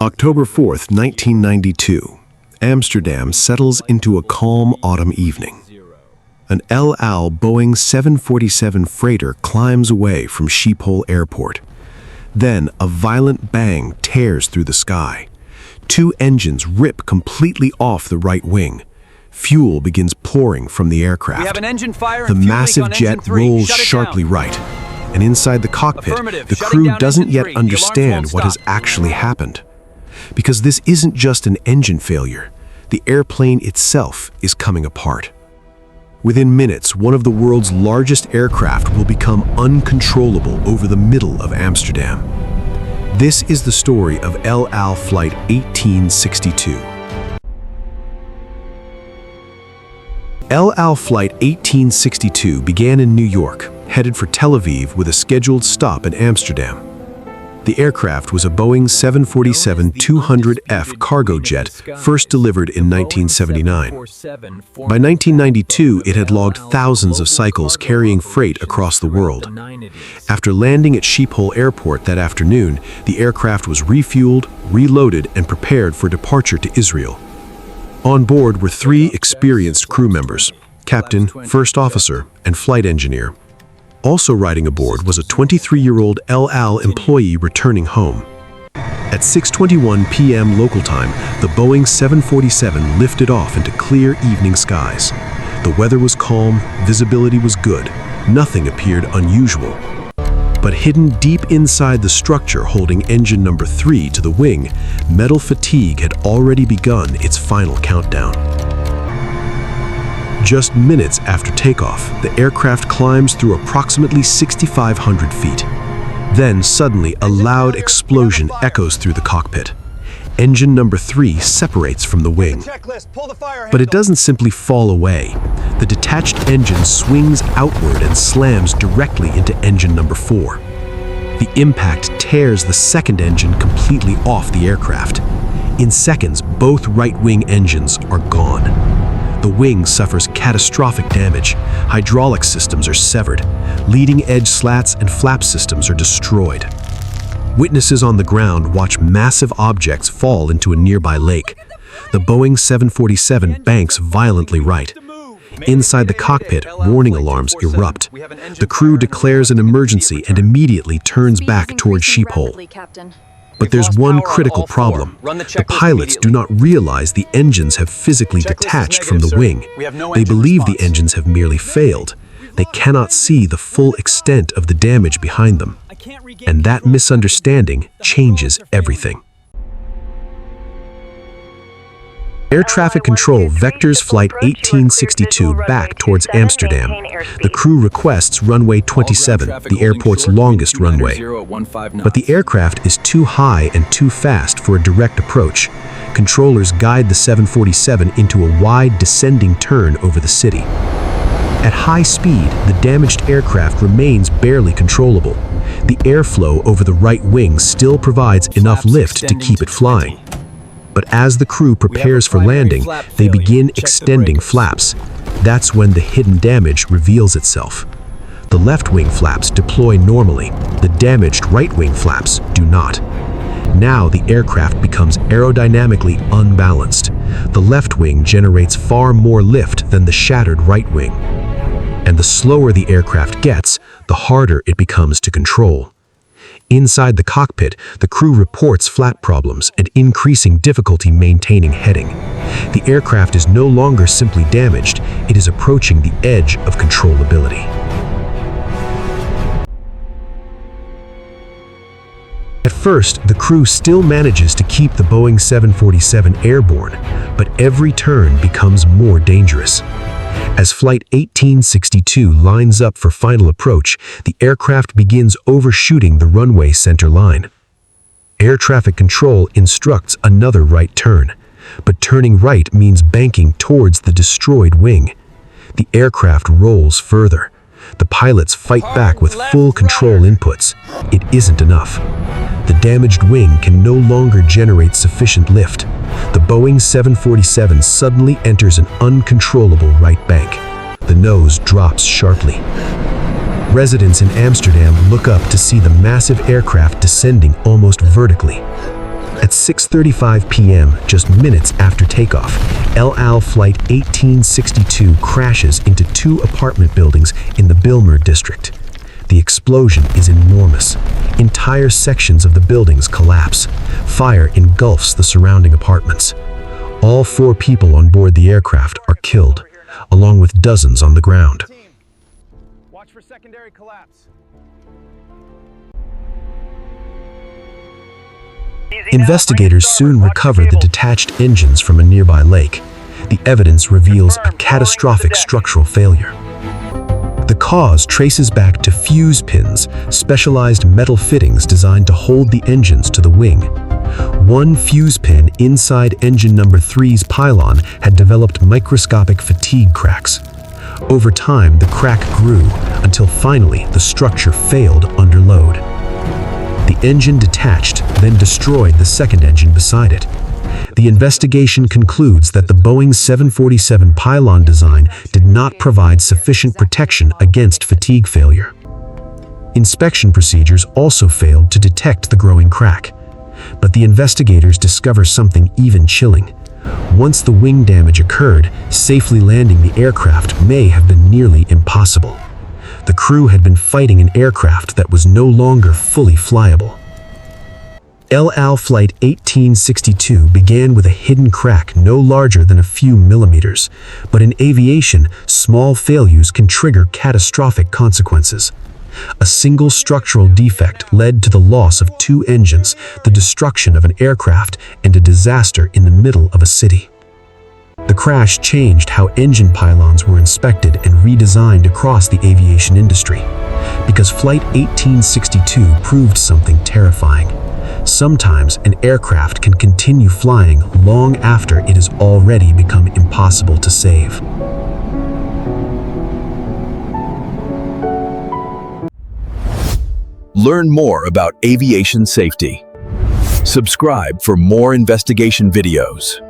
October 4th, 1992. Amsterdam settles into a calm autumn evening. An El Al Boeing 747 freighter climbs away from Schiphol Airport. Then a violent bang tears through the sky. Two engines rip completely off the right wing. Fuel begins pouring from the aircraft. We have an engine fire The and fuel leak massive on jet engine 3. rolls Shut it sharply down. right. And inside the cockpit, Affirmative. the Shutting crew down doesn't engine yet 3. The understand alarms what won't has stop. actually happened. Because this isn't just an engine failure. The airplane itself is coming apart. Within minutes, one of the world's largest aircraft will become uncontrollable over the middle of Amsterdam. This is the story of El Al Flight 1862. El Al Flight 1862 began in New York, headed for Tel Aviv with a scheduled stop in Amsterdam. The aircraft was a Boeing 747-200F cargo jet, first delivered in 1979. By 1992, it had logged thousands of cycles carrying freight across the world. After landing at Schiphol Airport that afternoon, the aircraft was refueled, reloaded, and prepared for departure to Israel. On board were three experienced crew members: captain, first officer, and flight engineer. Also riding aboard was a 23-year-old El Al employee returning home. At 6:21 p.m. local time, the Boeing 747 lifted off into clear evening skies. The weather was calm, visibility was good, nothing appeared unusual. But hidden deep inside the structure holding engine number 3 to the wing, metal fatigue had already begun its final countdown. Just minutes after takeoff, the aircraft climbs through approximately 6,500 feet. Then suddenly a loud explosion echoes through the cockpit. Engine number 3 separates from the wing. But it doesn't simply fall away. The detached engine swings outward and slams directly into engine number 4. The impact tears the second engine completely off the aircraft. In seconds, both right-wing engines are gone. The wing suffers catastrophic damage. Hydraulic systems are severed. Leading-edge slats and flap systems are destroyed. Witnesses on the ground watch massive objects fall into a nearby lake. The Boeing 747 banks violently right. Inside the cockpit, warning alarms erupt. The crew declares an emergency and immediately turns back toward Schiphol. But there's one critical problem. The pilots do not realize the engines have physically detached from the wing. They believe the engines have merely failed. They cannot see the full extent of the damage behind them. And that misunderstanding changes everything. Air traffic control vectors Flight 1862 back towards Amsterdam. The crew requests runway 27, the airport's longest runway. But the aircraft is too high and too fast for a direct approach. Controllers guide the 747 into a wide descending turn over the city. At high speed, the damaged aircraft remains barely controllable. The airflow over the right wing still provides enough lift to keep it flying. But as the crew prepares for landing, they begin extending flaps. That's when the hidden damage reveals itself. The left wing flaps deploy normally. The damaged right wing flaps do not. Now the aircraft becomes aerodynamically unbalanced. The left wing generates far more lift than the shattered right wing. And the slower the aircraft gets, the harder it becomes to control. Inside the cockpit, the crew reports flap problems and increasing difficulty maintaining heading. The aircraft is no longer simply damaged, it is approaching the edge of controllability. At first, the crew still manages to keep the Boeing 747 airborne, but every turn becomes more dangerous. As Flight 1862 lines up for final approach, the aircraft begins overshooting the runway center line. Air traffic control instructs another right turn, but turning right means banking towards the destroyed wing. The aircraft rolls further. The pilots fight back with full control inputs. It isn't enough. The damaged wing can no longer generate sufficient lift. The Boeing 747 suddenly enters an uncontrollable right bank. The nose drops sharply. Residents in Amsterdam look up to see the massive aircraft descending almost vertically. At 6:35 p.m., just minutes after takeoff, El Al Flight 1862 crashes into two apartment buildings in the Bijlmermeer district. The explosion is enormous. Entire sections of the buildings collapse. Fire engulfs the surrounding apartments. All 4 people on board the aircraft are killed, along with dozens on the ground. Watch for secondary collapse. Investigators soon recover the detached engines from a nearby lake. The evidence reveals a catastrophic structural failure. The cause traces back to fuse pins, specialized metal fittings designed to hold the engines to the wing. One fuse pin inside engine number 3's pylon had developed microscopic fatigue cracks. Over time, the crack grew until finally the structure failed under load. The engine detached, then destroyed the second engine beside it. The investigation concludes that the Boeing 747 pylon design did not provide sufficient protection against fatigue failure. Inspection procedures also failed to detect the growing crack. But the investigators discover something even chilling. Once the wing damage occurred, safely landing the aircraft may have been nearly impossible. The crew had been fighting an aircraft that was no longer fully flyable. El Al Flight 1862 began with a hidden crack no larger than a few millimeters, but in aviation, small failures can trigger catastrophic consequences. A single structural defect led to the loss of 2 engines, the destruction of an aircraft, and a disaster in the middle of a city. The crash changed how engine pylons were inspected and redesigned across the aviation industry, because Flight 1862 proved something terrifying. Sometimes an aircraft can continue flying long after it has already become impossible to save. Learn more about aviation safety. Subscribe for more investigation videos.